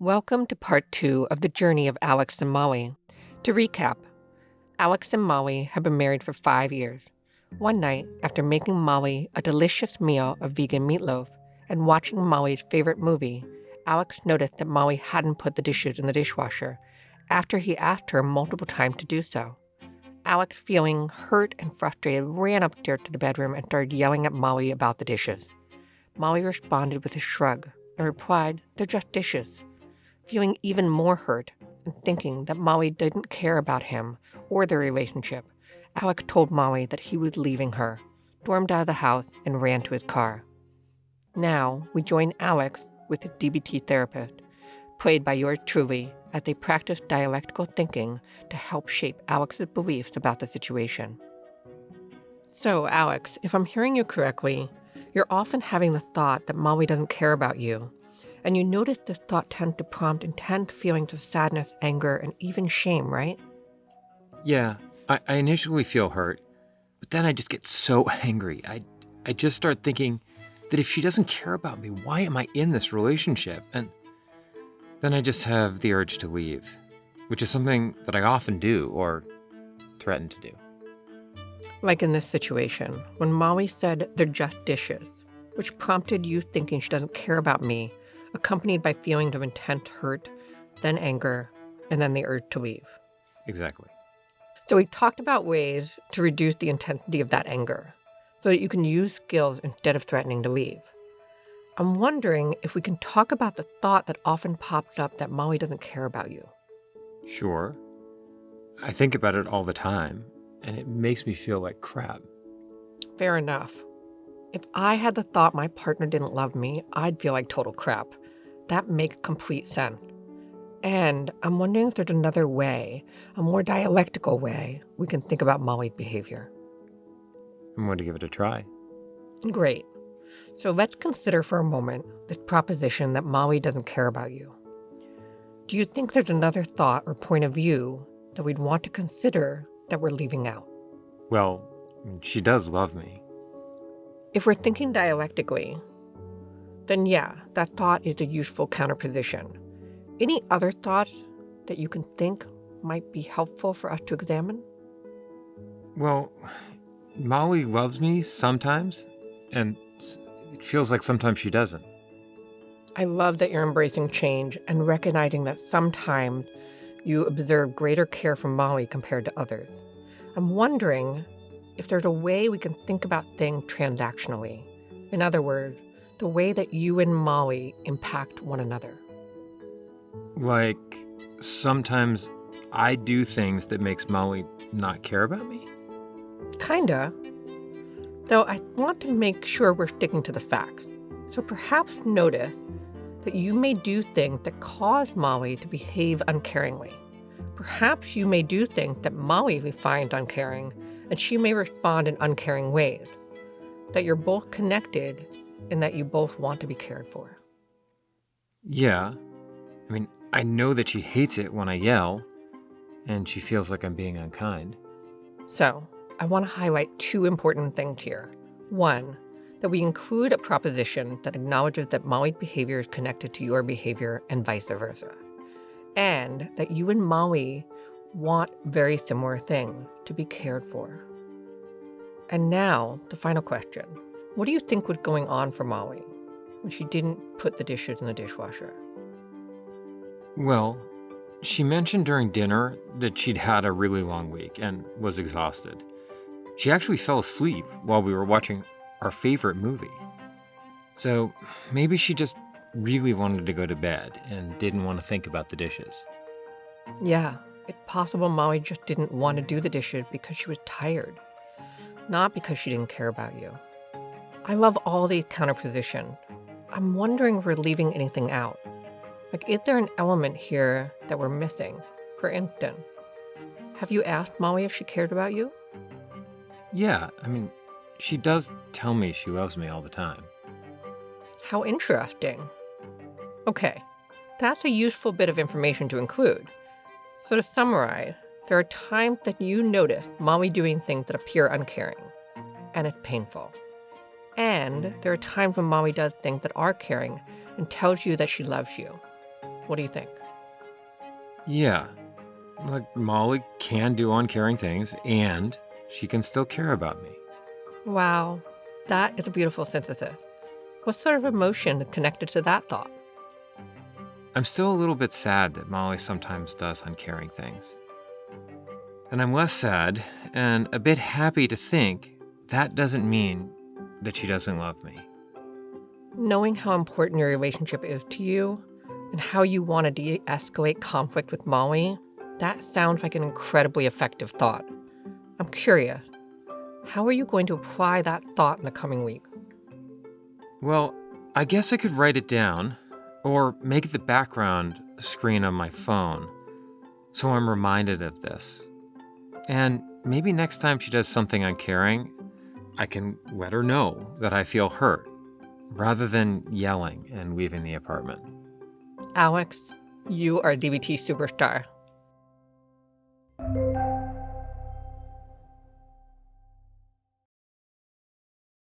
Welcome to part 2 of the journey of Alex and Molly. To recap, Alex and Molly have been married for 5 years. One night, after making Molly a delicious meal of vegan meatloaf and watching Molly's favorite movie, Alex noticed that Molly hadn't put the dishes in the dishwasher after he asked her multiple times to do so. Alex, feeling hurt and frustrated, ran upstairs to the bedroom and started yelling at Molly about the dishes. Molly responded with a shrug and replied, "They're just dishes." Feeling even more hurt and thinking that Molly didn't care about him or their relationship, Alex told Molly that he was leaving her, stormed out of the house, and ran to his car. Now, we join Alex with a DBT therapist, played by yours truly, as they practice dialectical thinking to help shape Alex's beliefs about the situation. So, Alex, if I'm hearing you correctly, you're often having the thought that Molly doesn't care about you. And you notice this thought tends to prompt intense feelings of sadness, anger, and even shame, right? Yeah, I initially feel hurt, but then I just get so angry. I just start thinking that if she doesn't care about me, why am I in this relationship? And then I just have the urge to leave, which is something that I often do or threaten to do. Like in this situation, when Molly said they're just dishes, which prompted you thinking she doesn't care about me, accompanied by feelings of intense hurt, then anger, and then the urge to leave. Exactly. So we talked about ways to reduce the intensity of that anger so that you can use skills instead of threatening to leave. I'm wondering if we can talk about the thought that often pops up that Molly doesn't care about you. Sure. I think about it all the time, and it makes me feel like crap. Fair enough. If I had the thought my partner didn't love me, I'd feel like total crap. That makes complete sense. And I'm wondering if there's another way, a more dialectical way, we can think about Molly's behavior. I'm going to give it a try. Great. So let's consider for a moment this proposition that Molly doesn't care about you. Do you think there's another thought or point of view that we'd want to consider that we're leaving out? Well, she does love me. If we're thinking dialectically, then yeah, that thought is a useful counterposition. Any other thoughts that you can think might be helpful for us to examine? Well, Molly loves me sometimes, and it feels like sometimes she doesn't. I love that you're embracing change and recognizing that sometimes you observe greater care from Molly compared to others. I'm wondering if there's a way we can think about things transactionally. In other words, the way that you and Molly impact one another. Like, sometimes I do things that makes Molly not care about me? Kinda. Though I want to make sure we're sticking to the facts. So perhaps notice that you may do things that cause Molly to behave uncaringly. Perhaps you may do things that Molly finds uncaring, and she may respond in uncaring ways. That you're both connected and that you both want to be cared for. Yeah. I know that she hates it when I yell, and she feels like I'm being unkind. So, I want to highlight two important things here. One, that we include a proposition that acknowledges that Molly's behavior is connected to your behavior and vice versa. And that you and Molly want very similar things, to be cared for. And now, the final question. What do you think was going on for Molly when she didn't put the dishes in the dishwasher? Well, she mentioned during dinner that she'd had a really long week and was exhausted. She actually fell asleep while we were watching our favorite movie. So maybe she just really wanted to go to bed and didn't want to think about the dishes. Yeah, it's possible Molly just didn't want to do the dishes because she was tired, not because she didn't care about you. I love all these counterpositions. I'm wondering if we're leaving anything out. Like, is there an element here that we're missing? For instance, have you asked Molly if she cared about you? Yeah, she does tell me she loves me all the time. How interesting. Okay, that's a useful bit of information to include. So to summarize, there are times that you notice Molly doing things that appear uncaring, and it's painful. And there are times when Molly does things that are caring and tells you that she loves you. What do you think? Yeah, like Molly can do uncaring things and she can still care about me. Wow, that is a beautiful synthesis. What sort of emotion connected to that thought? I'm still a little bit sad that Molly sometimes does uncaring things. And I'm less sad and a bit happy to think that doesn't mean that she doesn't love me. Knowing how important your relationship is to you and how you want to de escalate conflict with Molly, that sounds like an incredibly effective thought. I'm curious, how are you going to apply that thought in the coming week? Well, I guess I could write it down or make it the background screen on my phone so I'm reminded of this. And maybe next time she does something uncaring, I can let her know that I feel hurt rather than yelling and leaving the apartment. Alex, you are a DBT superstar.